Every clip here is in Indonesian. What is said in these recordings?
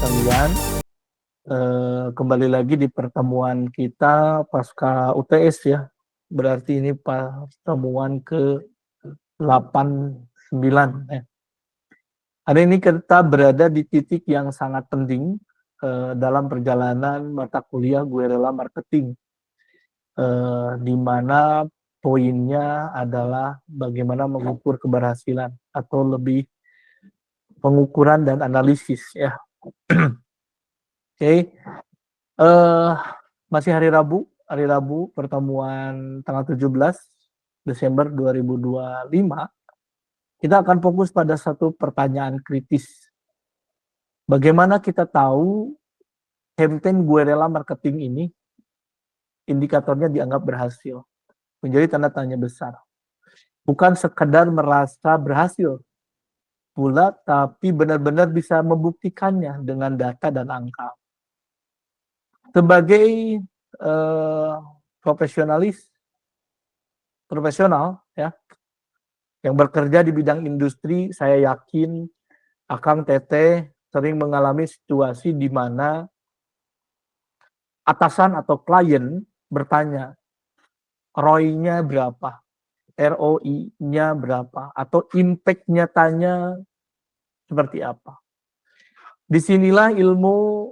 sekalian. Kembali lagi di pertemuan kita pasca UTS ya. Berarti ini pertemuan ke-89 ya. Hari ini kita berada di titik yang sangat penting dalam perjalanan mata kuliah Guerrilla Marketing. Di mana poinnya adalah bagaimana mengukur keberhasilan atau lebih pengukuran dan analisis ya. Oke. Masih hari Rabu pertemuan tanggal 17 Desember 2025, kita akan fokus pada satu pertanyaan kritis. Bagaimana kita tahu campaign Guerrilla Marketing ini indikatornya dianggap berhasil? Menjadi tanda tanya besar. Bukan sekedar merasa berhasil pula, tapi benar-benar bisa membuktikannya dengan data dan angka. Sebagai profesional ya yang bekerja di bidang industri, saya yakin Akang Teteh sering mengalami situasi di mana atasan atau klien bertanya, ROI-nya berapa, ROI-nya berapa, atau impact nyatanya seperti apa. Disinilah ilmu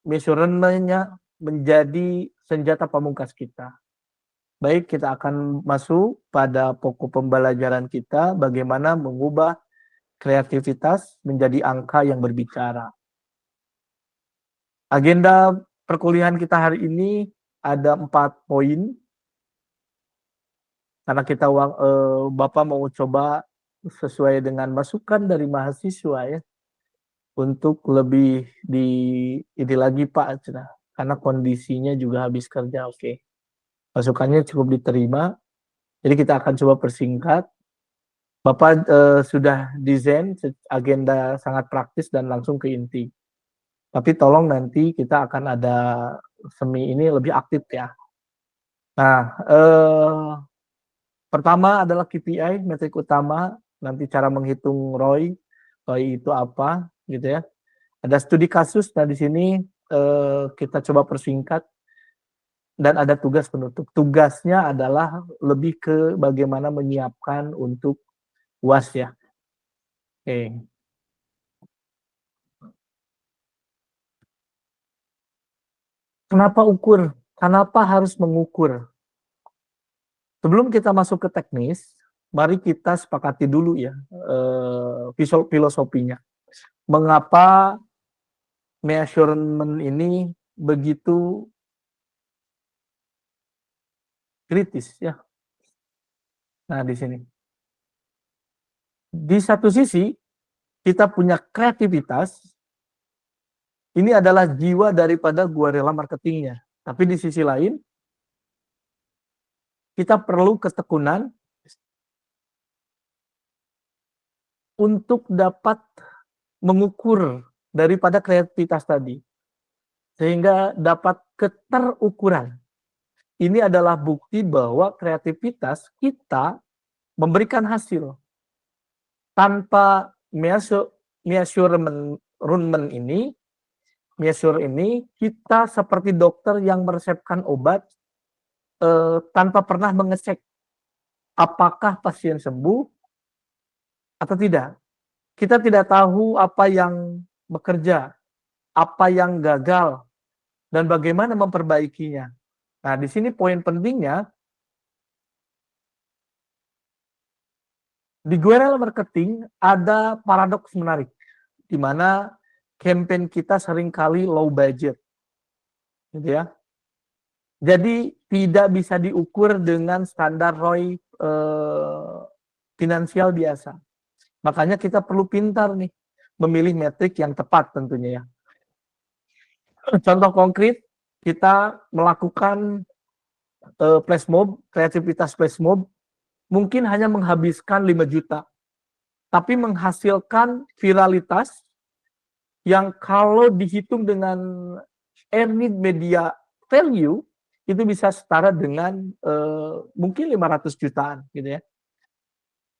measurement-nya menjadi senjata pamungkas kita. Baik, kita akan masuk pada pokok pembelajaran kita, bagaimana mengubah kreativitas menjadi angka yang berbicara. Agenda perkuliahan kita hari ini ada 4 poin. Karena kita Bapak mau coba sesuai dengan masukan dari mahasiswa ya, untuk lebih ini lagi Pak, karena kondisinya juga habis kerja. Oke. Masukannya cukup diterima. Jadi kita akan coba persingkat. Bapak sudah desain agenda sangat praktis dan langsung ke inti. Tapi tolong nanti kita akan ada semi ini lebih aktif ya. Nah, pertama adalah KPI, metrik utama, nanti cara menghitung ROI. ROI itu apa, gitu ya. Ada studi kasus, nah di sini kita coba persingkat. Dan ada tugas penutup. Tugasnya adalah lebih ke bagaimana menyiapkan untuk UAS ya. Oke. Kenapa ukur? Kenapa harus mengukur? Sebelum kita masuk ke teknis, mari kita sepakati dulu ya filosofinya. Mengapa measurement ini begitu kritis ya? Nah, di sini. Di satu sisi kita punya kreativitas, ini adalah jiwa daripada Guerrilla Marketingnya. Tapi di sisi lain, kita perlu ketekunan untuk dapat mengukur daripada kreativitas tadi. Sehingga dapat keterukuran. Ini adalah bukti bahwa kreativitas kita memberikan hasil. Tanpa measurement ini, kita seperti dokter yang meresepkan obat tanpa pernah mengecek apakah pasien sembuh atau tidak. Kita tidak tahu apa yang bekerja, apa yang gagal, dan bagaimana memperbaikinya. Nah, di sini poin pentingnya, di Guerrilla Marketing ada paradoks menarik, di mana campaign kita seringkali low budget, gitu ya. Jadi tidak bisa diukur dengan standar ROI finansial biasa. Makanya kita perlu pintar nih, memilih metrik yang tepat tentunya ya. Contoh konkret, kita melakukan flash mob, kreativitas flash mob, mungkin hanya menghabiskan 5 juta. Tapi menghasilkan viralitas yang kalau dihitung dengan earned media value, itu bisa setara dengan mungkin 500 jutaan gitu ya.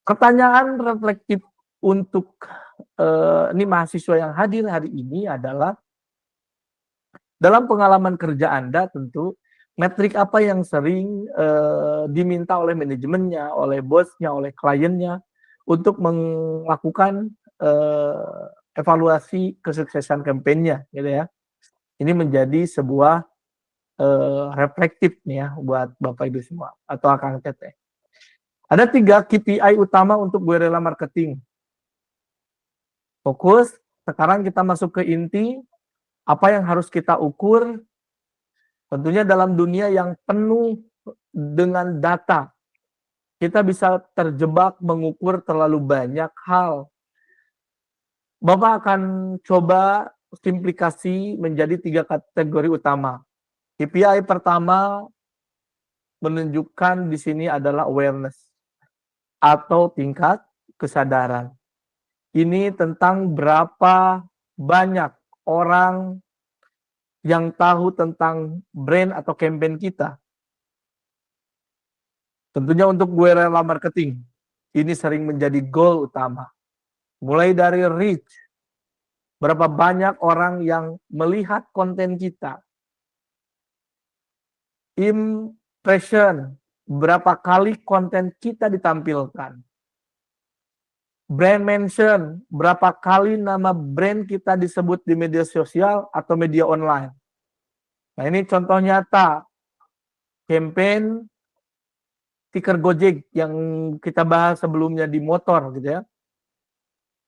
Pertanyaan reflektif untuk ini mahasiswa yang hadir hari ini adalah dalam pengalaman kerja Anda tentu metrik apa yang sering diminta oleh manajemennya, oleh bosnya, oleh kliennya untuk melakukan evaluasi kesuksesan kampanye gitu ya. Ini menjadi sebuah reflektif nih ya buat Bapak Ibu semua atau Akang Teteh. Ada 3 KPI utama untuk guerrilla marketing. Fokus, sekarang kita masuk ke inti, apa yang harus kita ukur, tentunya dalam dunia yang penuh dengan data, kita bisa terjebak mengukur terlalu banyak hal. Bapak akan coba simplifikasi menjadi 3 kategori utama. KPI pertama menunjukkan di sini adalah awareness atau tingkat kesadaran. Ini tentang berapa banyak orang yang tahu tentang brand atau campaign kita. Tentunya untuk guerrilla marketing, ini sering menjadi goal utama. Mulai dari reach, berapa banyak orang yang melihat konten kita. Impression, berapa kali konten kita ditampilkan. Brand mention, berapa kali nama brand kita disebut di media sosial atau media online. Nah ini contoh nyata, campaign stiker Gojek yang kita bahas sebelumnya di motor gitu ya.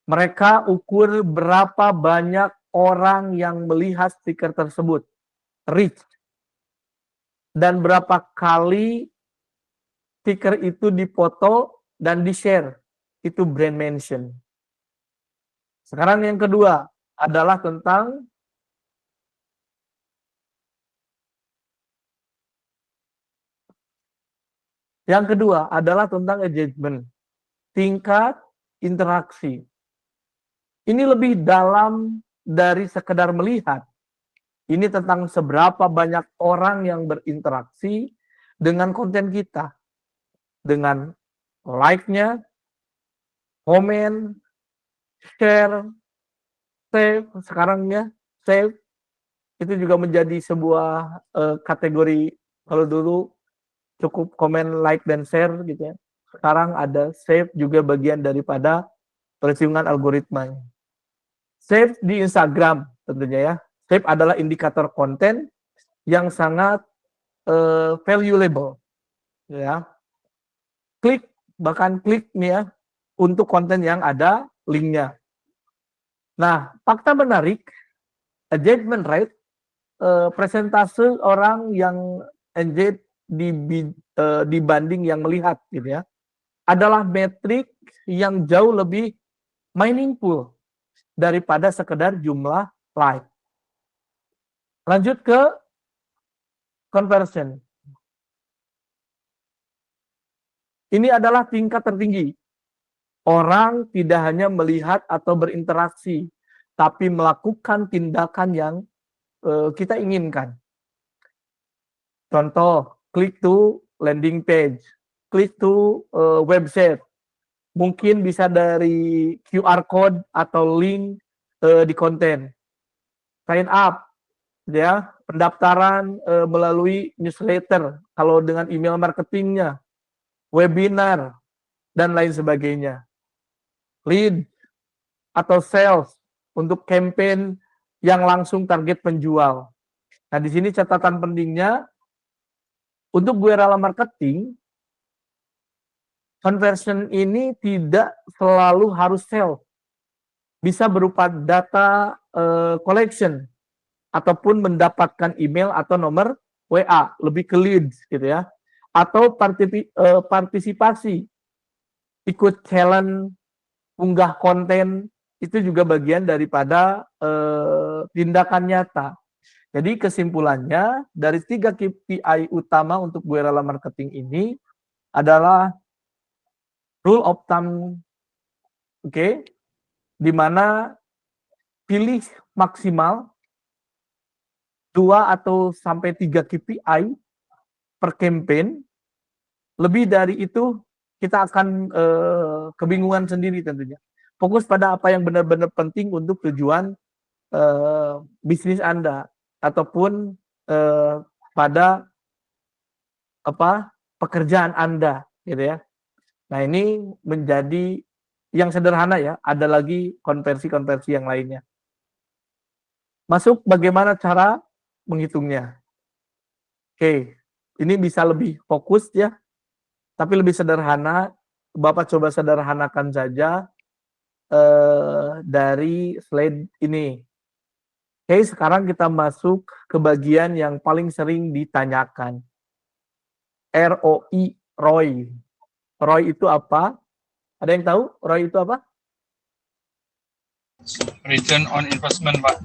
Mereka ukur berapa banyak orang yang melihat stiker tersebut, reach. Dan berapa kali stiker itu dipoto dan di-share, itu brand mention. Sekarang yang kedua adalah tentang engagement, tingkat interaksi. Ini lebih dalam dari sekedar melihat. Ini tentang seberapa banyak orang yang berinteraksi dengan konten kita. Dengan like-nya, komen, share, save, sekarang ya, save. Itu juga menjadi sebuah kategori, kalau dulu cukup komen, like, dan share gitu ya. Sekarang ada save juga bagian daripada perhitungan algoritmanya. Save di Instagram tentunya ya. Save adalah indikator konten yang sangat valuable ya. Klik, bahkan klik nih ya untuk konten yang ada linknya. Nah, fakta menarik, engagement rate, presentase orang yang engage dibanding yang melihat gitu ya, adalah metrik yang jauh lebih meaningful daripada sekedar jumlah like. Lanjut ke conversion. Ini adalah tingkat tertinggi. Orang tidak hanya melihat atau berinteraksi, tapi melakukan tindakan yang kita inginkan. Contoh, klik to landing page, klik to website. Mungkin bisa dari QR code atau link di konten. Sign up, ya, pendaftaran melalui newsletter, kalau dengan email marketingnya, webinar, dan lain sebagainya. Lead atau sales untuk campaign yang langsung target penjual. Nah, di sini catatan pentingnya, untuk guerrilla marketing, conversion ini tidak selalu harus sales. Bisa berupa data collection, ataupun mendapatkan email atau nomor WA, lebih ke leads gitu ya. Atau partisipasi, ikut challenge, unggah konten, itu juga bagian daripada tindakan nyata. Jadi kesimpulannya, dari 3 KPI utama untuk guerrilla marketing ini adalah rule of thumb, oke, di mana pilih maksimal 2 atau sampai 3 KPI per campaign. Lebih dari itu kita akan kebingungan sendiri tentunya. Fokus pada apa yang benar-benar penting untuk tujuan bisnis Anda ataupun pada apa pekerjaan Anda, gitu ya. Nah, ini menjadi yang sederhana ya, ada lagi konversi-konversi yang lainnya. Masuk bagaimana cara menghitungnya? Oke, ini bisa lebih fokus ya, tapi lebih sederhana. Bapak coba sederhanakan saja dari slide ini. Oke, sekarang kita masuk ke bagian yang paling sering ditanyakan. ROI, ROI. ROI itu apa? Ada yang tahu ROI itu apa? Return on investment, Pak.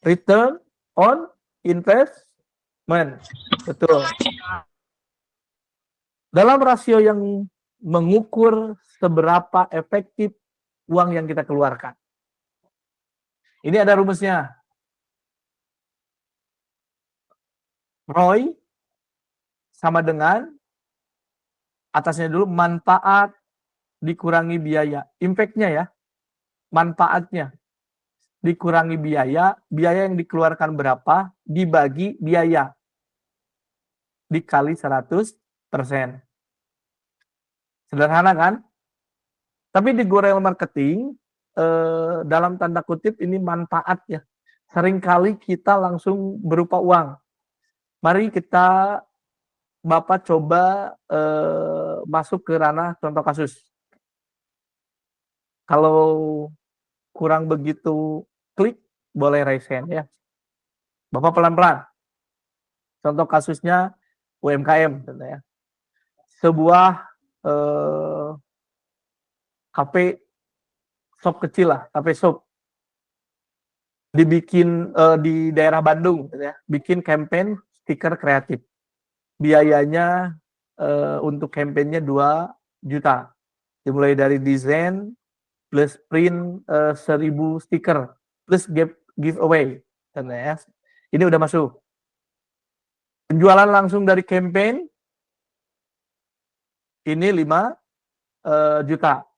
Return on investment. Betul. Dalam rasio yang mengukur seberapa efektif uang yang kita keluarkan. Ini ada rumusnya. ROI sama dengan atasnya dulu manfaat dikurangi biaya. Impact-nya ya. Manfaatnya dikurangi biaya, biaya yang dikeluarkan berapa dibagi biaya dikali 100%. Sederhana kan? Tapi di Gurel Marketing dalam tanda kutip ini manfaat ya. Seringkali kita langsung berupa uang. Mari kita Bapak coba masuk ke ranah contoh kasus. Kalau kurang begitu klik, boleh raise hand ya. Bapak pelan-pelan. Contoh kasusnya UMKM, ya. Sebuah kafe shop kecil lah, kafe shop dibikin di daerah Bandung, ya. Bikin campaign stiker kreatif. Biayanya untuk campaignnya 2 juta. Dimulai dari desain plus print 1000 stiker plus giveaway, ya. Ini udah masuk. Penjualan langsung dari campaign ini 5 juta.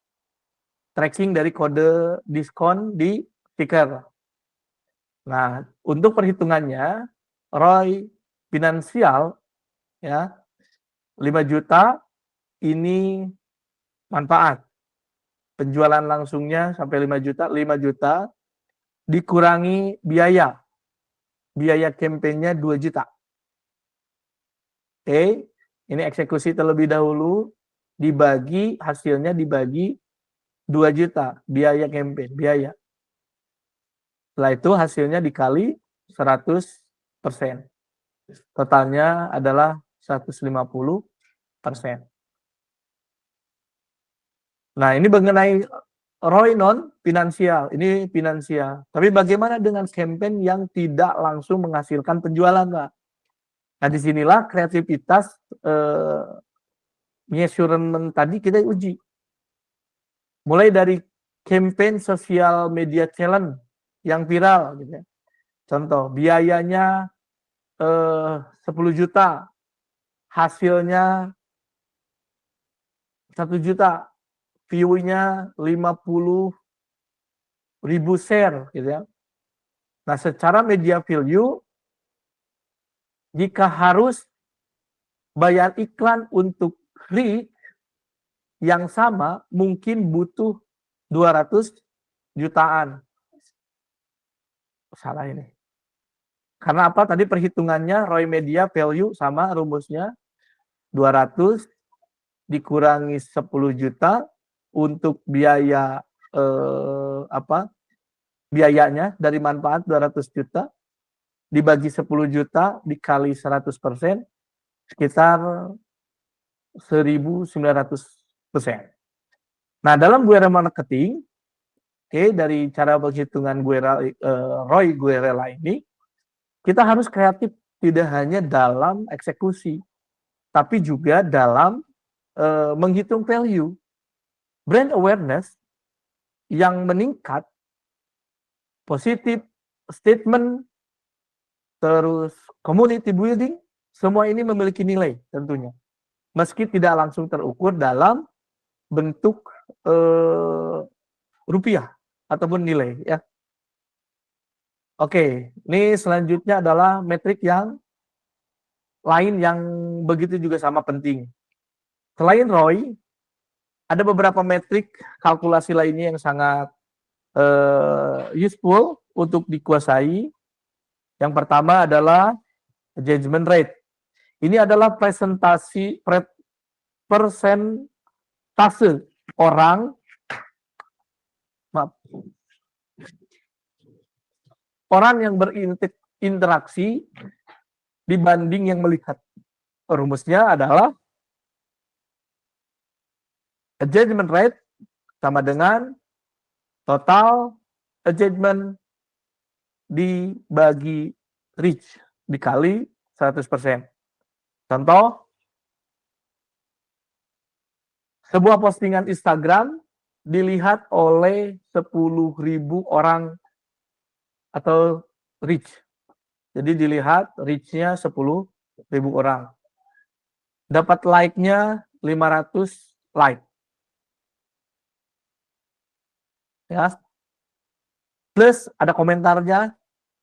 Tracking dari kode diskon di stiker. Nah, untuk perhitungannya ROI finansial ya 5 juta ini manfaat. Penjualan langsungnya sampai 5 juta, 5 juta dikurangi biaya. Biaya kampanyenya 2 juta. Oke, ini eksekusi terlebih dahulu dibagi hasilnya dibagi 2 juta biaya campaign, biaya. Setelah itu hasilnya dikali 100%. Totalnya adalah 150%. Nah, ini mengenai ROI non finansial, ini finansial. Tapi bagaimana dengan campaign yang tidak langsung menghasilkan penjualan, Pak? Nah, disinilah kreativitas measurement tadi kita uji. Mulai dari campaign sosial media challenge yang viral, gitu ya. Contoh, biayanya 10 juta, hasilnya 1 juta, view-nya 50.000 share, gitu ya. Nah, secara media value, jika harus bayar iklan untuk reach yang sama, mungkin butuh 200 jutaan. Salah ini. Karena apa? Tadi perhitungannya ROI media value sama rumusnya 200 dikurangi 10 juta untuk biaya biayanya dari manfaat 200 juta dibagi 10 juta dikali 100% sekitar 1.900%. Nah, dalam Guerrilla Marketing, dari cara penghitungan ROI Guerrilla ini, kita harus kreatif tidak hanya dalam eksekusi, tapi juga dalam menghitung value. Brand awareness yang meningkat, positif statement, terus community building, semua ini memiliki nilai tentunya. Meski tidak langsung terukur dalam bentuk rupiah ataupun nilai ya. Oke, ini selanjutnya adalah metrik yang lain yang begitu juga sama penting. Selain ROI, ada beberapa metrik kalkulasi lainnya yang sangat useful untuk dikuasai. Yang pertama adalah engagement rate. Ini adalah persentase orang, orang yang berinteraksi dibanding yang melihat. Rumusnya adalah engagement rate sama dengan total engagement dibagi reach dikali 100%. Contoh, sebuah postingan Instagram dilihat oleh 10.000 orang atau reach. Jadi dilihat reach-nya 10.000 orang. Dapat like-nya 500 like. Ya. Plus ada komentarnya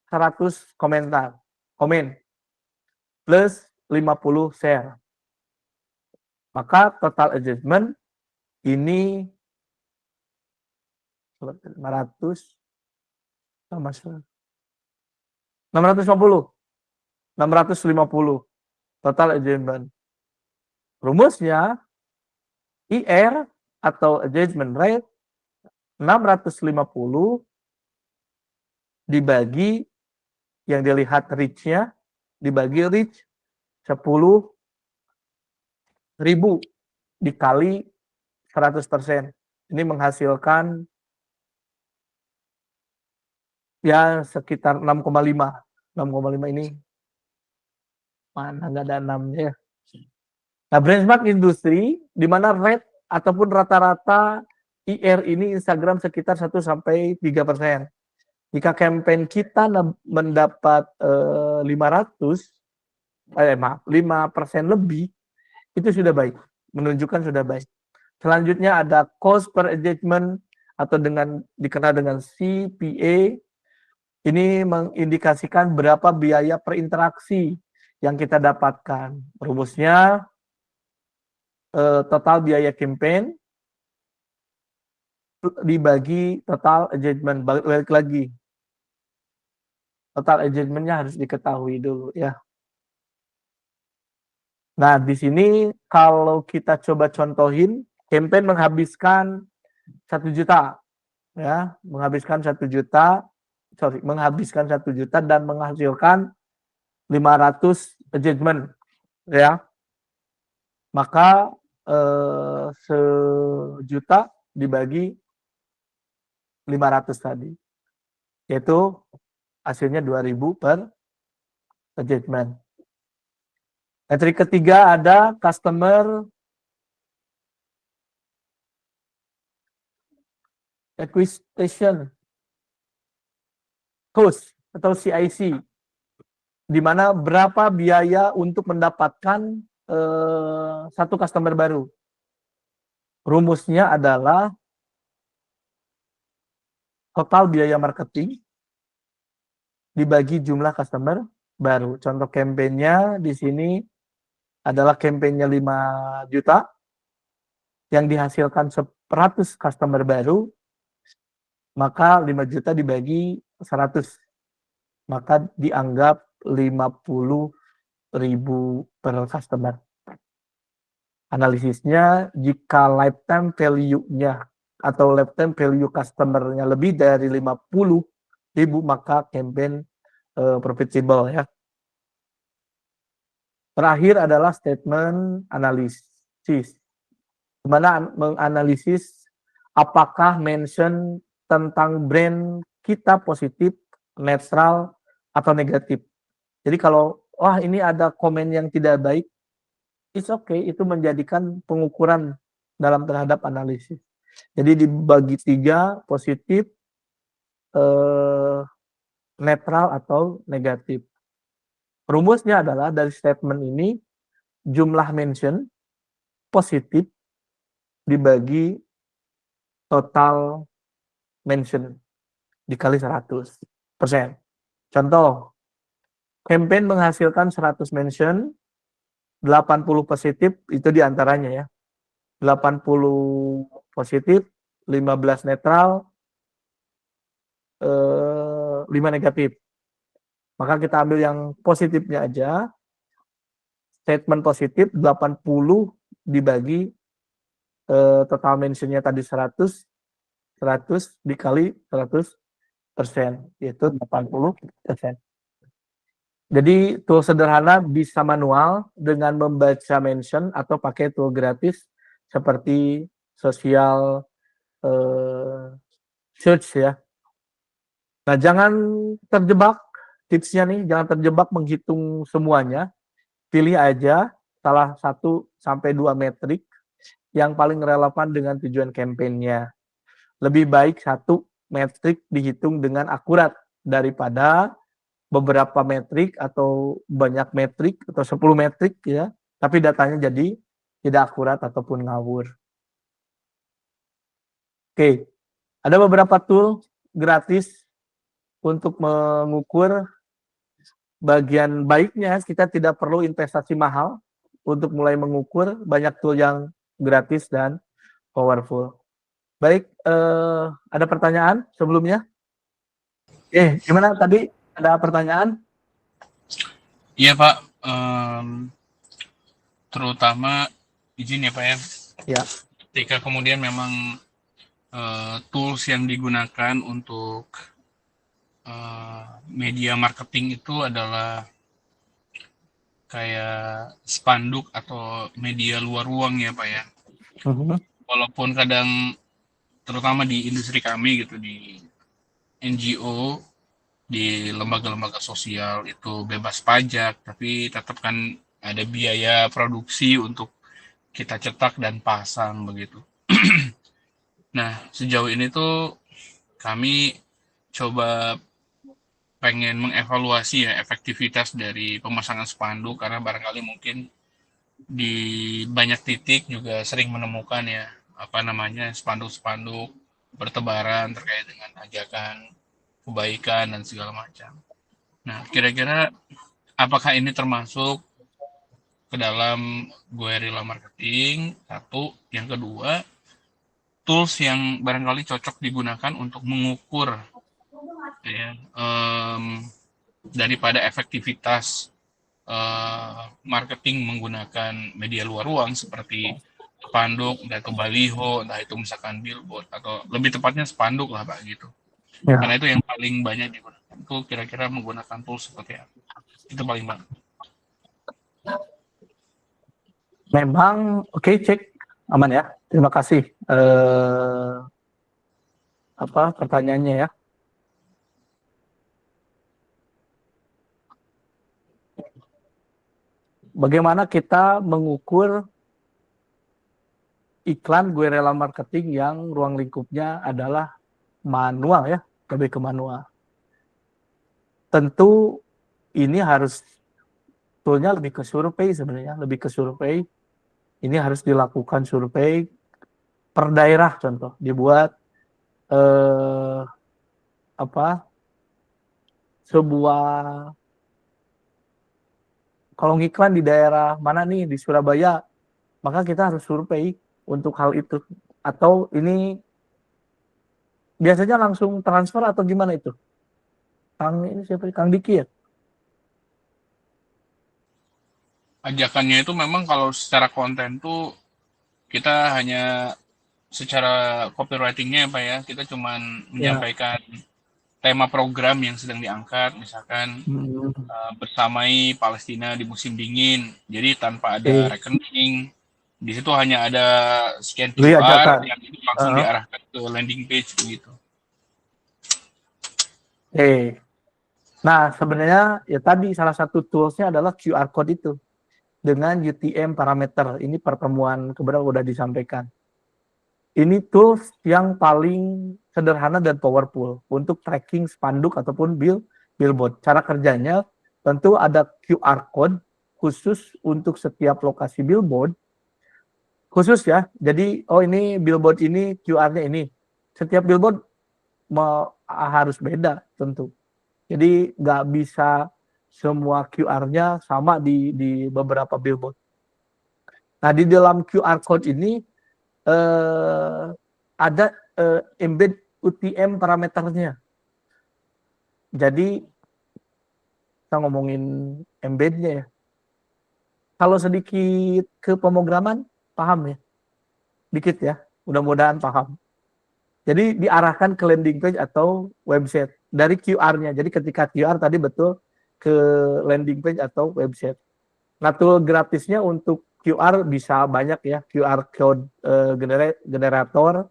100 komen. Plus 50 share. Maka total engagement ini 500 sama 650 total engagement. Rumusnya IR atau engagement rate 650 dibagi yang dilihat reach-nya dibagi reach 10.000 dikali 100%. Ini menghasilkan ya sekitar 6,5. 6,5 ini mana nggak ada 6-nya ya. Nah, benchmark industri di mana rate ataupun rata-rata IR ini Instagram sekitar 1-3%. Jika campaign kita mendapat 5% lebih, itu sudah baik, menunjukkan sudah baik. Selanjutnya ada cost per engagement atau dikenal dengan CPA. Ini mengindikasikan berapa biaya per interaksi yang kita dapatkan. Rumusnya total biaya campaign dibagi total engagement. Balik lagi. Total engagement-nya harus diketahui dulu ya. Nah, di sini kalau kita coba contohin, campaign menghabiskan 1 juta. Ya, menghabiskan 1 juta dan menghasilkan 500 engagement ya. Maka 1 juta dibagi 500 tadi. Yaitu hasilnya 2.000 per engagement. Metrik ketiga ada customer acquisition cost atau CIC, di mana berapa biaya untuk mendapatkan satu customer baru. Rumusnya adalah total biaya marketing dibagi jumlah customer baru. Contoh campaign-nya di sini adalah campaign-nya 5 juta yang dihasilkan 100 customer baru, maka 5 juta dibagi 100, maka dianggap 50.000 per customer. Analisisnya, jika lifetime value-nya atau lifetime value customer-nya lebih dari 50.000, maka campaign profitable ya. Terakhir adalah statement analisis, di mana menganalisis apakah mention tentang brand kita positif, netral, atau negatif. Jadi kalau wah ini ada komen yang tidak baik, it's okay, itu menjadikan pengukuran dalam terhadap analisis. Jadi dibagi 3, positif, netral, atau negatif. Rumusnya adalah dari statement ini, jumlah mention positif dibagi total mention dikali 100%. Contoh, campaign menghasilkan 100 mention, 80 positif, itu diantaranya ya. 80 positif, 15 netral, 5 negatif. Maka kita ambil yang positifnya aja. Statement positif 80 dibagi total mentionnya tadi 100 dikali 100%, yaitu 80%. Jadi tool sederhana bisa manual dengan membaca mention atau pakai tool gratis seperti social search ya. Nah, jangan terjebak, tipsnya nih, jangan terjebak menghitung semuanya. Pilih aja salah 1 sampai 2 metrik yang paling relevan dengan tujuan kampanyenya. Lebih baik 1 metrik dihitung dengan akurat daripada beberapa metrik atau banyak metrik atau 10 metrik ya, tapi datanya jadi tidak akurat ataupun ngawur. Oke, ada beberapa tool gratis untuk mengukur. Bagian baiknya kita tidak perlu investasi mahal untuk mulai mengukur, banyak tool yang gratis dan powerful. Baik, ada pertanyaan sebelumnya? Gimana tadi? Ada pertanyaan? Iya Pak, terutama izin ya Pak ya. Ya. Ketika kemudian memang tools yang digunakan untuk media marketing itu adalah kayak spanduk atau media luar ruang ya Pak ya. Walaupun kadang terutama di industri kami gitu, di NGO, di lembaga-lembaga sosial itu bebas pajak, tapi tetap kan ada biaya produksi untuk kita cetak dan pasang begitu. Nah, sejauh ini tuh kami coba pengen mengevaluasi ya efektivitas dari pemasangan spanduk, karena barangkali mungkin di banyak titik juga sering menemukan ya apa namanya spanduk-spanduk bertebaran terkait dengan ajakan kebaikan dan segala macam. Nah, kira-kira apakah ini termasuk ke dalam guerrilla marketing? Satu, yang kedua, tools yang barangkali cocok digunakan untuk mengukur ya, daripada efektivitas marketing menggunakan media luar ruang seperti spanduk, entah itu baliho, entah itu misalkan billboard, atau lebih tepatnya spanduk lah Pak gitu. Ya. Karena itu yang paling banyak digunakan. Itu kira-kira menggunakan tools seperti apa? Itu paling banyak. Memang oke, cek aman ya. Terima kasih pertanyaannya ya. Bagaimana kita mengukur iklan guerrilla marketing yang ruang lingkupnya adalah manual ya, lebih ke manual. Tentu ini harus toolnya lebih ke survei sebenarnya, lebih ke survei. Ini harus dilakukan survei per daerah, contoh dibuat sebuah, kalau ngiklan di daerah mana nih, di Surabaya, maka kita harus survei untuk hal itu. Atau ini biasanya langsung transfer atau gimana itu? Kang siapa? Kang Diki ya? Ajakannya itu memang kalau secara konten tuh kita hanya secara copywritingnya Pak ya, kita cuman menyampaikan tema program yang sedang diangkat, misalkan bersamai Palestina di musim dingin, jadi tanpa ada rekening, di situ hanya ada scan QR yang itu langsung diarahkan ke landing page begitu. Nah, sebenarnya ya tadi salah satu toolsnya adalah QR code itu dengan UTM parameter. Ini pertemuan kebetulan udah disampaikan. Ini tools yang paling sederhana dan powerful untuk tracking spanduk ataupun billboard. Cara kerjanya tentu ada QR code khusus untuk setiap lokasi billboard. Khusus ya. Jadi ini billboard ini QR-nya ini. Setiap billboard harus beda tentu. Jadi nggak bisa semua QR-nya sama di beberapa billboard. Nah, di dalam QR code ini ada embed UTM parameternya. Jadi kita ngomongin embednya ya. Kalau sedikit ke pemrograman, paham ya? Dikit ya, mudah-mudahan paham. Jadi diarahkan ke landing page atau website dari QR-nya. Jadi ketika QR tadi betul ke landing page atau website. Nah, tool gratisnya untuk QR bisa banyak ya, QR code generator,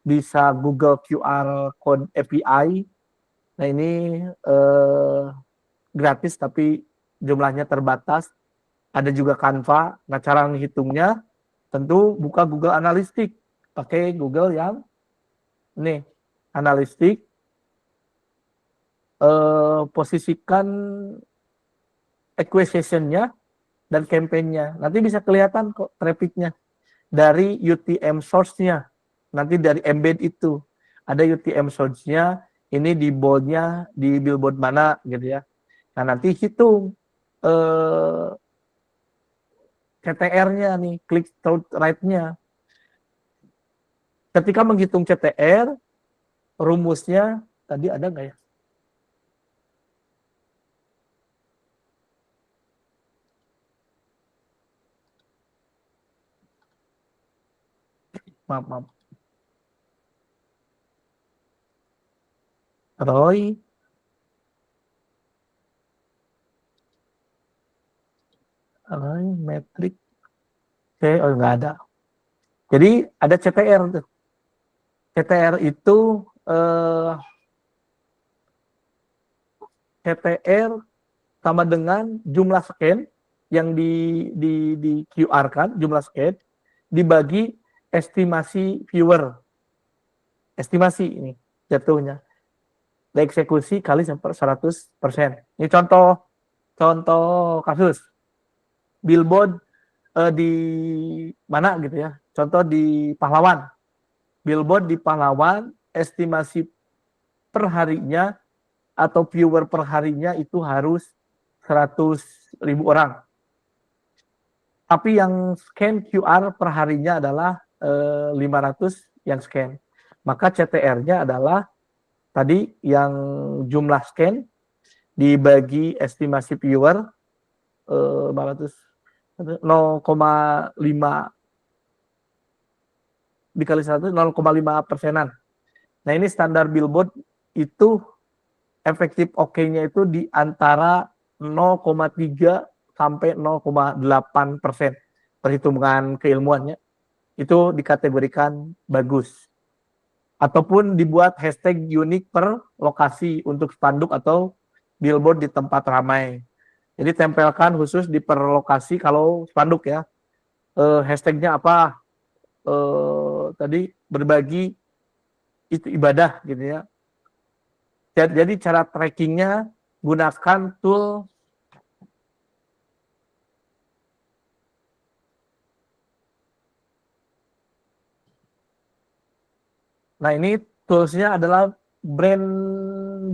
bisa Google QR code API. Nah, ini gratis tapi jumlahnya terbatas. Ada juga Canva. Nah, cara menghitungnya tentu buka Google Analytics, pakai Google yang ini Analytics, posisikan acquisition-nya dan campaign-nya. Nanti bisa kelihatan kok traffic-nya dari UTM source-nya. Nanti dari embed itu ada UTM source-nya, ini di bold-nya di billboard mana gitu ya. Nah, nanti hitung CTR-nya nih, click through rate-nya. Ketika menghitung CTR, rumusnya tadi ada nggak ya? Maaf. Roy metrik. Oke, oh nggak ada. Jadi ada CTR tuh. CTR itu CTR sama dengan jumlah scan yang di QR kan, jumlah scan dibagi estimasi viewer. Estimasi ini jatuhnya. Eksekusi kali 100%. Ini contoh kasus. Billboard di mana gitu ya. Contoh di Pahlawan. Billboard di Pahlawan, estimasi per harinya atau viewer per harinya itu harus 100.000 orang. Tapi yang scan QR per harinya adalah 500 yang scan. Maka CTR-nya adalah tadi yang jumlah scan dibagi estimasi viewer 0,5 dikali 100 0,5%. Nah, ini standar billboard itu efektif oke-nya itu di antara 0,3 sampai 0,8%. Perhitungan keilmuannya itu dikategorikan bagus. Ataupun dibuat hashtag unik per lokasi untuk spanduk atau billboard di tempat ramai. Jadi tempelkan khusus di per lokasi kalau spanduk ya. Hashtagnya apa? Tadi berbagi itu ibadah gitu ya. Jadi cara trackingnya gunakan tool nah ini toolsnya adalah brand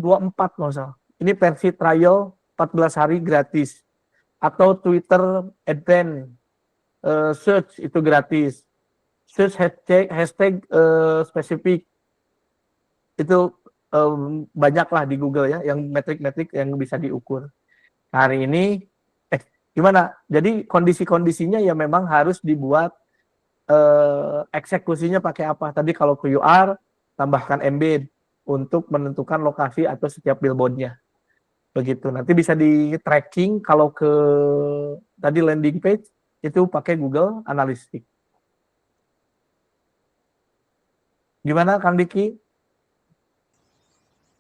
24 nggak usah. Ini versi trial 14 hari gratis. Atau Twitter Advanced search itu gratis. Search hashtag spesifik itu banyaklah di Google ya, yang metrik-metrik yang bisa diukur. Hari ini gimana? Jadi kondisi-kondisinya ya memang harus dibuat eksekusinya pakai apa? Tadi kalau QR tambahkan embed untuk menentukan lokasi atau setiap billboardnya. Begitu. Nanti bisa di tracking kalau ke tadi landing page itu pakai Google Analytics. Gimana Kang Diki?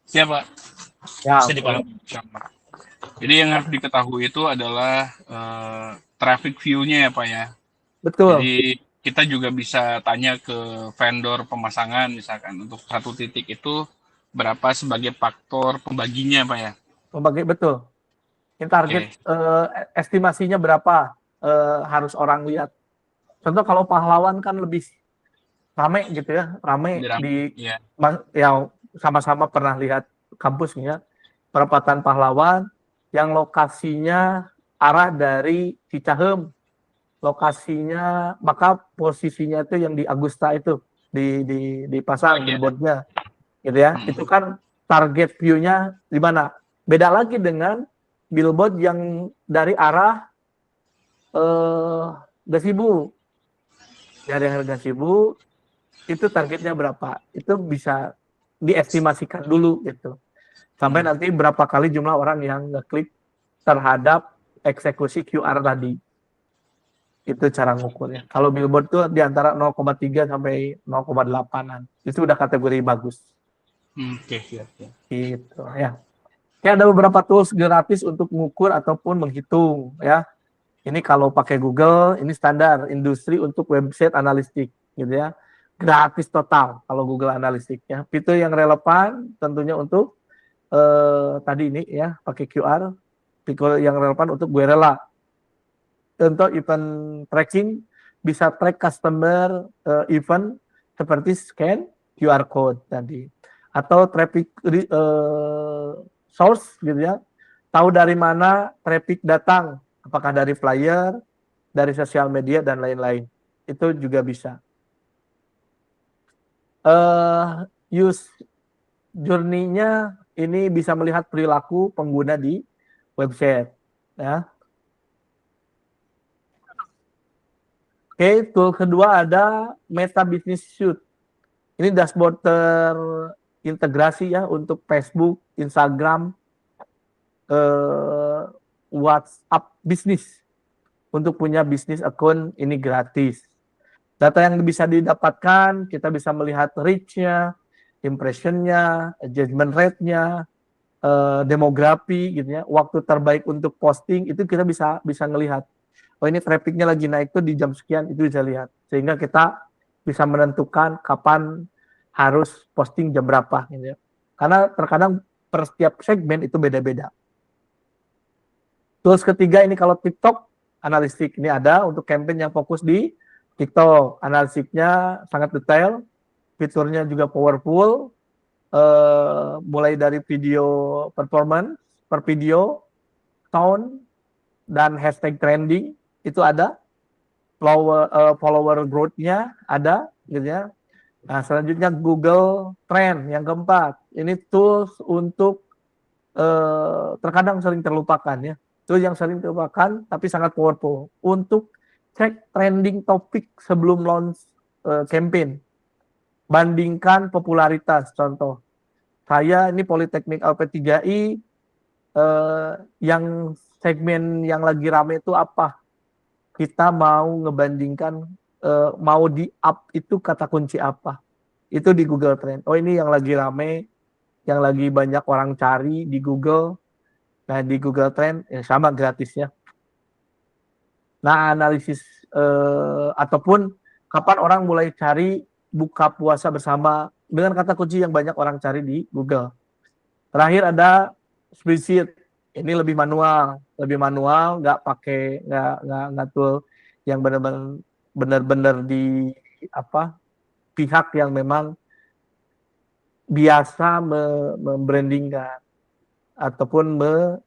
Siap, Pak. Ya, Bisa dipahami. Jadi yang harus diketahui itu adalah traffic view-nya ya, Pak ya. betul. Jadi kita juga bisa tanya ke vendor pemasangan misalkan untuk satu titik itu berapa sebagai faktor pembaginya, Pak ya. Pembagi betul. Ini target estimasinya berapa harus orang lihat. Contoh kalau Pahlawan kan lebih rame gitu ya, rame di ya. ya sama-sama pernah lihat kampusnya, Perempatan Pahlawan, yang lokasinya arah dari Cicahem, lokasinya, maka posisinya itu yang di Agusta itu, dipasang billboardnya, gitu ya. Itu kan target view-nya di mana? Beda lagi dengan billboard yang dari arah Gasibu. Dari harga Gasibu, itu targetnya berapa? Itu bisa diestimasikan dulu gitu. Sampai nanti berapa kali jumlah orang yang ngeklik terhadap eksekusi QR tadi. Itu cara ngukurnya. Kalau billboard itu di antara 0,3 sampai 0,8-an. Itu udah kategori bagus. Oke. Gitu ya. Oke, ada beberapa tools gratis untuk mengukur ataupun menghitung ya. Ini kalau pakai Google, ini standar industri untuk website analistik gitu ya. Gratis total kalau Google Analytics ya. Fitur yang relevan tentunya untuk tadi ini ya, pakai QR. Fitur yang relevan untuk gue rela. Untuk event tracking bisa track customer event seperti scan QR code tadi. Atau traffic source gitu ya. Tahu dari mana traffic datang, apakah dari flyer, dari sosial media dan lain-lain. Itu juga bisa. Use journey-nya ini bisa melihat perilaku pengguna di website ya. Oke, tool kedua ada Meta Business Suite. Ini dashboard terintegrasi ya untuk Facebook, Instagram, WhatsApp bisnis. Untuk punya bisnis account ini gratis. Data yang bisa didapatkan, kita bisa melihat reach-nya, impression-nya, engagement rate-nya, demografi gitu ya, waktu terbaik untuk posting itu kita bisa ngelihat. Oh ini trafficnya lagi naik tuh di jam sekian, itu bisa lihat. Sehingga kita bisa menentukan kapan harus posting jam berapa gitu ya. Karena terkadang per setiap segmen itu beda-beda. Tools ketiga ini kalau TikTok analistik ini ada untuk campaign yang fokus di TikTok. Analitiknya sangat detail, fiturnya juga powerful, mulai dari video performance per video, tone, dan hashtag trending itu ada, follower growth-nya ada, gitu ya. Nah selanjutnya Google Trend yang keempat, ini tools untuk terkadang sering terlupakan ya. Itu yang sering terlupakan tapi sangat powerful untuk cek trending topik sebelum launch campaign. Bandingkan popularitas, contoh. Saya ini Politeknik LP3I, yang segmen yang lagi rame itu apa? Kita mau ngebandingkan, mau di up itu kata kunci apa? Itu di Google Trend. Oh ini yang lagi rame, yang lagi banyak orang cari di Google. Nah di Google Trend ya sama gratisnya. Nah analisis ataupun kapan orang mulai cari buka puasa bersama dengan kata kunci yang banyak orang cari di Google. Terakhir ada spreadsheet. Ini lebih manual, nggak pakai nggak tool yang benar-benar di apa pihak yang memang biasa membrandingkan ataupun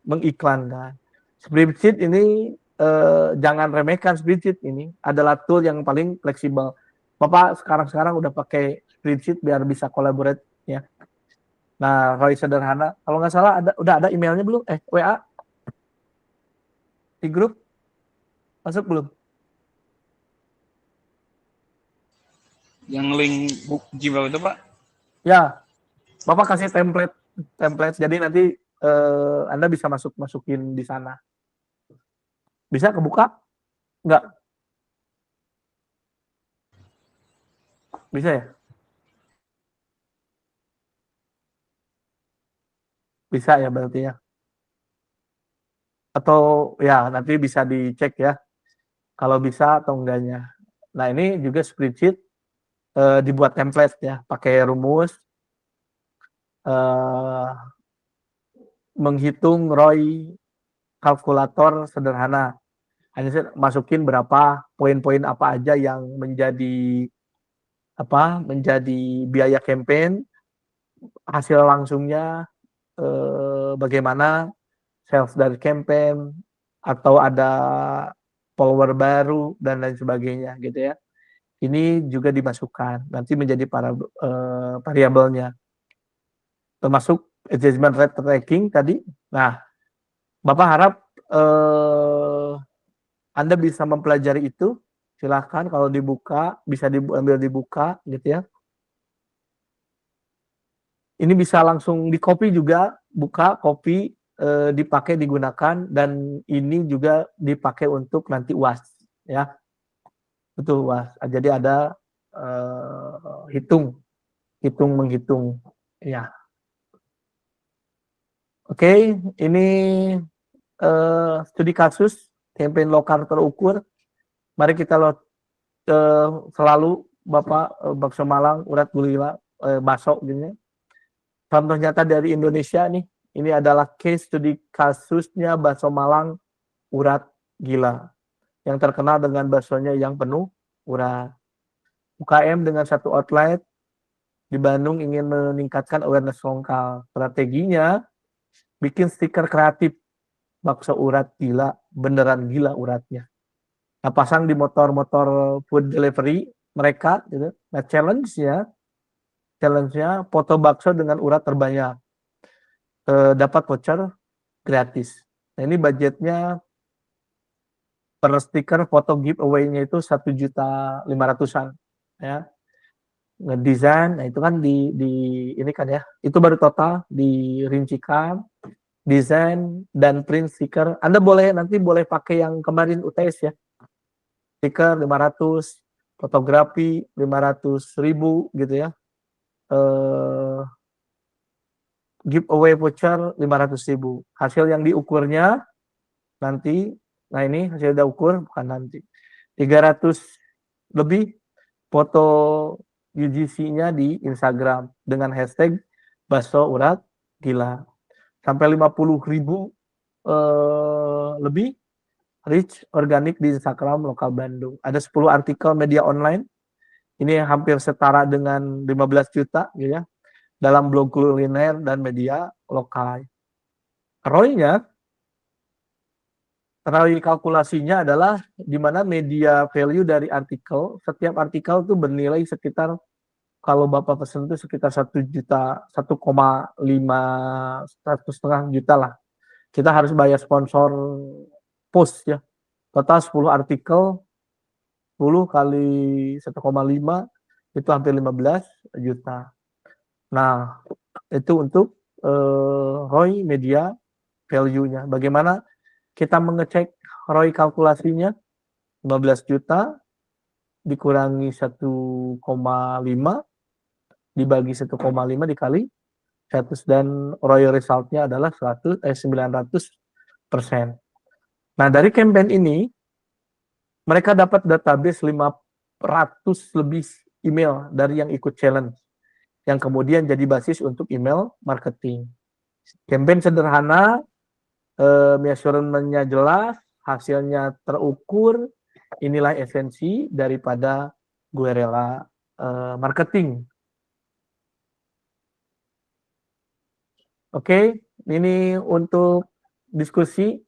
mengiklankan. Spreadsheet ini jangan remehkan, spreadsheet ini adalah tool yang paling fleksibel. Bapak sekarang udah pakai spreadsheet biar bisa collaborate ya. Nah, Roy sederhana, kalau nggak salah udah ada emailnya belum? WA di grup masuk belum? Yang link Gmail itu Pak? Ya, Bapak kasih template. Jadi nanti Anda bisa masukin di sana. Bisa kebuka? Enggak? Bisa ya? Bisa ya berarti ya. Atau ya nanti bisa dicek ya. Kalau bisa atau enggaknya. Nah ini juga spreadsheet dibuat template ya. Pakai rumus. Menghitung ROI kalkulator sederhana. Hanya saya masukin berapa poin-poin apa aja yang menjadi biaya campaign, hasil langsungnya, bagaimana sales dari campaign, atau ada follower baru, dan lain sebagainya gitu ya. Ini juga dimasukkan, nanti menjadi variabelnya. Termasuk engagement rate tracking tadi. Nah, Bapak harap Anda bisa mempelajari itu. Silahkan kalau dibuka, bisa diambil dibuka gitu ya. Ini bisa langsung di copy juga, buka, copy, dipakai, digunakan, dan ini juga dipakai untuk nanti UAS ya. Betul, UAS. Jadi ada hitung menghitung ya. Oke, ini studi kasus campaign lokal terukur. Mari kita selalu Bapak bakso Malang, urat gulila, bakso gini. Contoh nyata dari Indonesia nih. Ini adalah case studi kasusnya bakso Malang urat gila yang terkenal dengan baksonya yang penuh urat. UKM dengan satu outlet di Bandung ingin meningkatkan awareness lokal. Strateginya bikin stiker kreatif bakso urat gila, beneran gila uratnya. Nah, pasang di motor-motor food delivery mereka gitu. Nah, challenge-nya foto bakso dengan urat terbanyak. Dapat voucher gratis. Nah, ini budgetnya per stiker foto giveaway-nya itu 1.500.000-an ya. Ngedesain, nah itu kan di ini kan ya. Itu baru total dirincikan, desain dan print stiker. Anda nanti boleh pakai yang kemarin UTS ya. Stiker 500, fotografi 500.000 gitu ya. Giveaway voucher 500.000. Hasil yang diukurnya nanti, nah ini hasil diukur bukan nanti. 300 lebih foto UGC-nya di Instagram dengan hashtag bakso urat gila. Sampai 50.000 lebih reach organik di Instagram lokal Bandung. Ada 10 artikel media online. Ini hampir setara dengan 15 juta gitu ya. Dalam blog kuliner dan media lokal. ROI-nya, kalkulasinya adalah di mana media value dari artikel, setiap artikel itu bernilai sekitar, kalau Bapak pesen itu sekitar 1 juta, 1,5, 1,5 juta lah. Kita harus bayar sponsor post ya. Total 10 artikel, 10 kali 1,5 itu hampir 15 juta. Nah, itu untuk ROI media value-nya. Bagaimana kita mengecek ROI kalkulasinya? 15 juta dikurangi 1,5 dibagi 1,5 dikali 100, dan ROI result-nya adalah 900%. Nah, dari campaign ini mereka dapat database 500 lebih email dari yang ikut challenge, yang kemudian jadi basis untuk email marketing. Campaign sederhana, measurement-nya jelas, hasilnya terukur. Inilah esensi daripada Gue Rela marketing. Oke, ini untuk diskusi.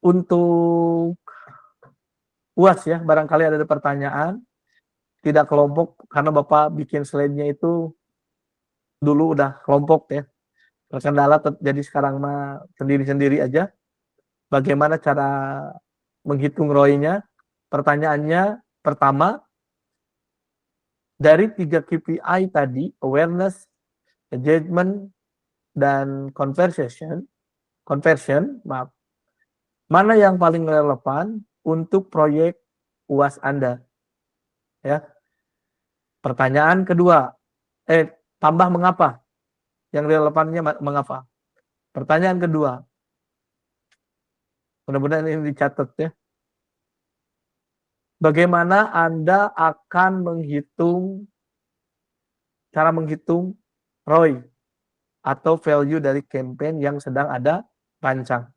Untuk UAS ya, barangkali ada pertanyaan. Tidak kelompok, karena Bapak bikin slide-nya itu dulu udah kelompok ya. Terkendala jadi sekarang mah sendiri-sendiri aja. Bagaimana cara menghitung ROI-nya? Pertanyaannya pertama, dari 3 KPI tadi, awareness, engagement, dan conversion, maaf, mana yang paling relevan untuk proyek UAS Anda? Ya. Pertanyaan kedua, tambah mengapa? Yang relevannya mengapa? Pertanyaan kedua, mudah-mudahan ini dicatat ya. Bagaimana Anda akan cara menghitung ROI atau value dari campaign yang sedang ada rancang?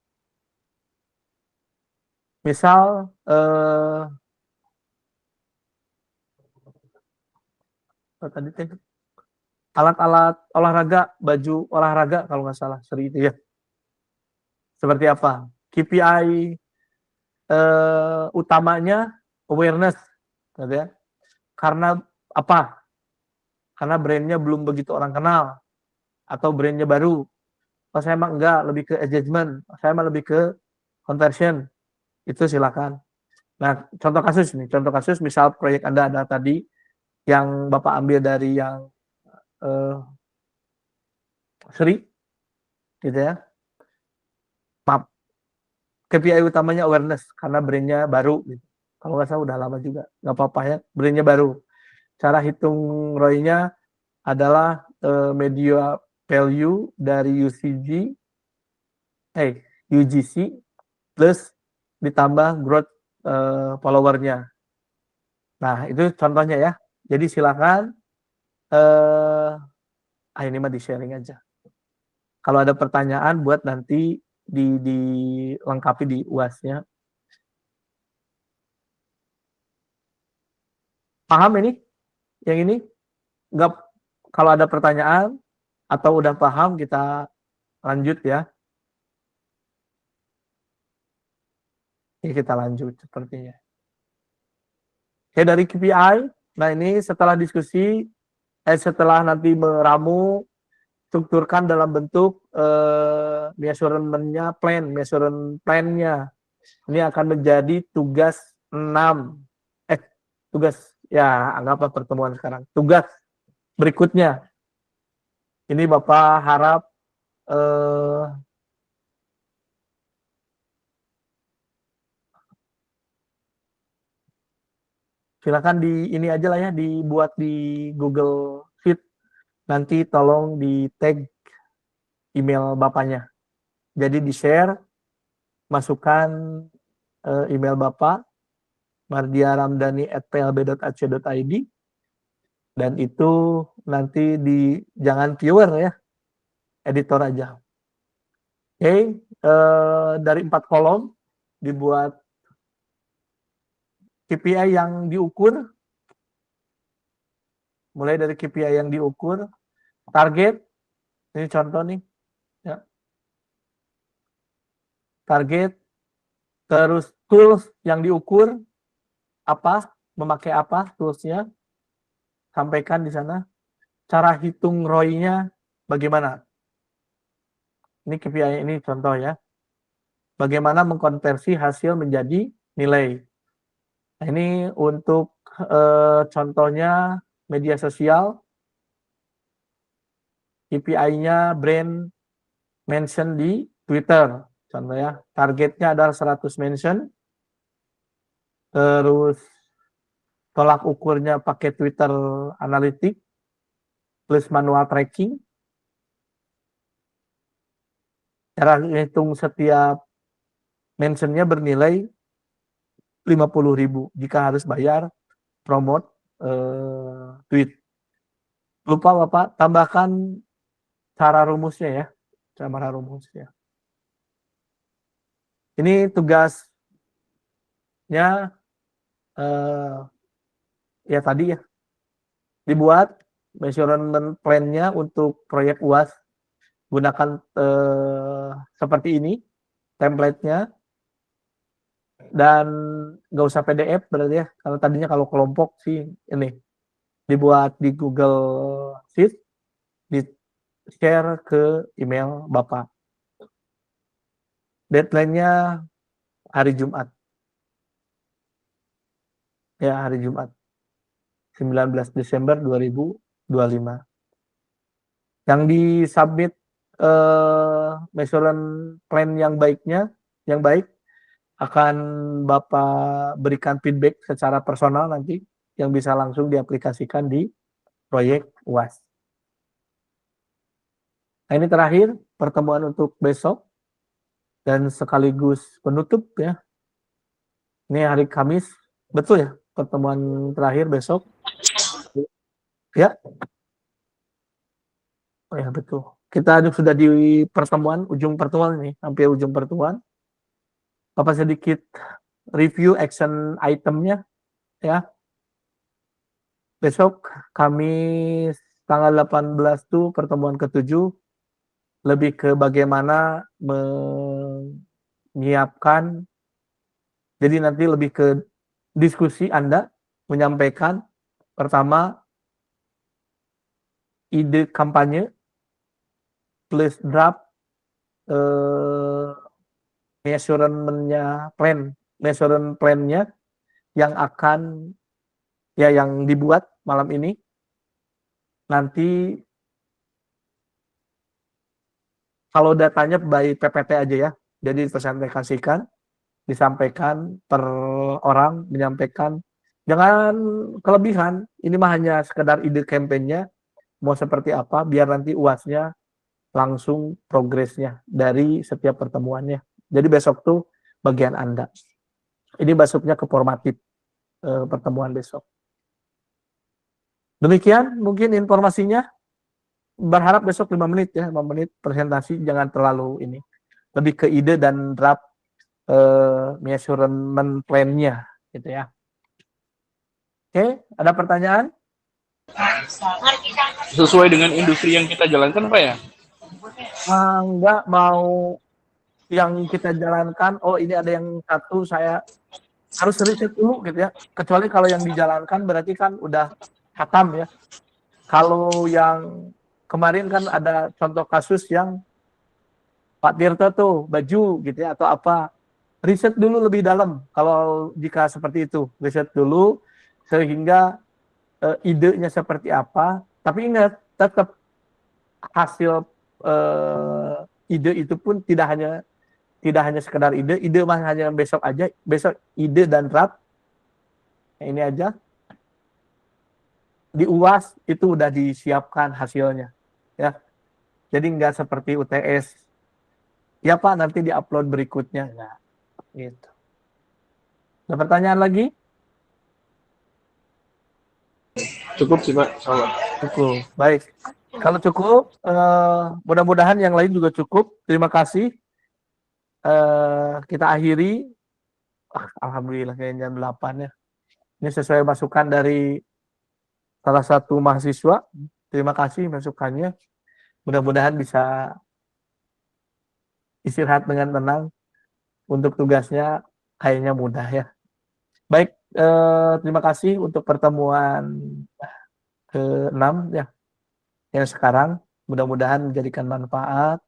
Misal, tadi teh alat-alat olahraga, baju olahraga kalau nggak salah, seri itu ya. Seperti apa? KPI utamanya awareness, gitu ya. Karena apa? Karena brandnya belum begitu orang kenal, atau brandnya baru. Oh, saya emang enggak, lebih ke engagement. Saya emang lebih ke conversion. Itu silakan. Nah, contoh kasus nih, contoh kasus misal proyek Anda ada tadi yang Bapak ambil dari yang Sri, gitu ya. Maaf, KPI utamanya awareness karena brandnya baru. Gitu. Kalau nggak salah udah lama juga, nggak apa-apa ya, brandnya baru. Cara hitung ROI-nya adalah media value dari UGC plus ditambah growth followernya. Nah, itu contohnya ya. Jadi silakan ini mah di-sharing aja. Kalau ada pertanyaan buat nanti dilengkapi di UAS-nya. Paham ini? Yang ini? Enggak, kalau ada pertanyaan atau udah paham kita lanjut ya. Ini kita lanjut sepertinya. Oke, dari KPI. Nah, ini setelah diskusi, setelah nanti meramu, strukturkan dalam bentuk measurement-nya measurement plan-nya. Ini akan menjadi tugas 6. Tugas, ya anggaplah pertemuan sekarang. Tugas berikutnya. Ini Bapak harap silakan di ini aja lah ya, dibuat di Google Sheet. Nanti tolong di tag email Bapaknya. Jadi di-share, masukkan email Bapak, mardiaramdani@plb.ac.id, dan itu nanti jangan viewer ya, editor aja. Oke, dari 4 kolom dibuat KPI yang diukur, mulai dari KPI yang diukur, target, ini contoh nih, ya. Target, terus tools yang diukur, apa, memakai apa toolsnya, sampaikan di sana. Cara hitung ROI-nya bagaimana? Ini KPI ini contoh ya. Bagaimana mengkonversi hasil menjadi nilai. Nah, ini untuk contohnya media sosial, KPI-nya brand mention di Twitter. Contoh ya, targetnya adalah 100 mention. Terus tolak ukurnya pakai Twitter Analytics plus manual tracking. Cara hitung setiap mentionnya bernilai 50.000 jika harus bayar promote tweet. Lupa Bapak tambahkan cara rumusnya ya. Cara rumusnya. Ini tugasnya ya tadi ya. Dibuat measurement plan-nya untuk proyek UAS. Gunakan seperti ini template-nya. Dan nggak usah PDF berarti ya. Kalau tadinya kalau kelompok sih ini. Dibuat di Google Sheet, di-share ke email Bapak. Deadline-nya hari Jumat. Ya, hari Jumat. 19 Desember 2025. Yang disubmit measurement plan yang baik akan Bapak berikan feedback secara personal nanti yang bisa langsung diaplikasikan di proyek UAS. Nah, ini terakhir pertemuan untuk besok dan sekaligus penutup ya. Ini hari Kamis, betul ya pertemuan terakhir besok. Ya. Oh ya betul. Kita sudah di ujung pertemuan ini, hampir ujung pertemuan. Bapak sedikit review action itemnya ya. besok kami tanggal 18 tuh pertemuan ke-7 lebih ke bagaimana menyiapkan, jadi nanti lebih ke diskusi Anda menyampaikan pertama ide kampanye plus draft measurement plan-nya yang akan yang dibuat malam ini. Nanti kalau datanya by PPT aja ya, jadi dipresentasikan, disampaikan per orang, menyampaikan, jangan kelebihan, ini mah hanya sekedar ide kampanye mau seperti apa, biar nanti UASnya langsung progresnya dari setiap pertemuannya. Jadi besok tuh bagian Anda. Ini masuknya ke formatif pertemuan besok. Demikian mungkin informasinya. Berharap besok 5 menit ya, 5 menit presentasi, jangan terlalu ini. Lebih ke ide dan draft measurement plan-nya gitu ya. Oke, ada pertanyaan? Sesuai dengan industri yang kita jalankan, Pak ya? Enggak, mau yang kita jalankan, oh ini ada yang satu saya harus riset dulu gitu ya. Kecuali kalau yang dijalankan berarti kan udah khatam ya. Kalau yang kemarin kan ada contoh kasus yang Pak Tirta tuh baju gitu ya atau apa, riset dulu lebih dalam kalau jika seperti itu, riset dulu sehingga idenya seperti apa, tapi ingat tetap hasil ide itu pun tidak hanya sekedar ide mah hanya besok aja, besok ide dan draft ini aja di UAS itu udah disiapkan hasilnya ya, jadi nggak seperti UTS ya Pak nanti diupload berikutnya, nah gitu. Ada pertanyaan lagi? Cukup sih Pak, Cukup, baik. Kalau cukup, mudah-mudahan yang lain juga cukup. Terima kasih. Kita akhiri. Alhamdulillah kayaknya jam 8 ya. Ini sesuai masukan dari salah satu mahasiswa. Terima kasih masukannya. Mudah-mudahan bisa istirahat dengan tenang. Untuk tugasnya kayaknya mudah ya. Baik, terima kasih untuk pertemuan ke-6 ya. Yang sekarang mudah-mudahan menjadikan manfaat,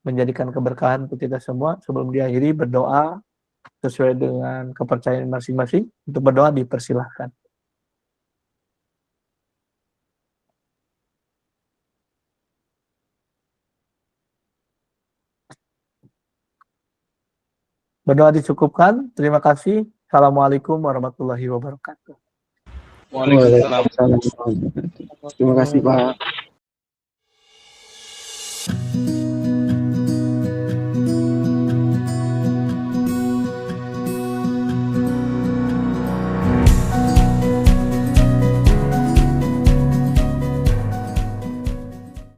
menjadikan keberkahan untuk kita semua. Sebelum diakhiri berdoa sesuai dengan kepercayaan masing-masing. Untuk berdoa dipersilahkan. Berdoa dicukupkan. Terima kasih. Assalamualaikum warahmatullahi wabarakatuh. Waalaikumsalam. Terima kasih Pak.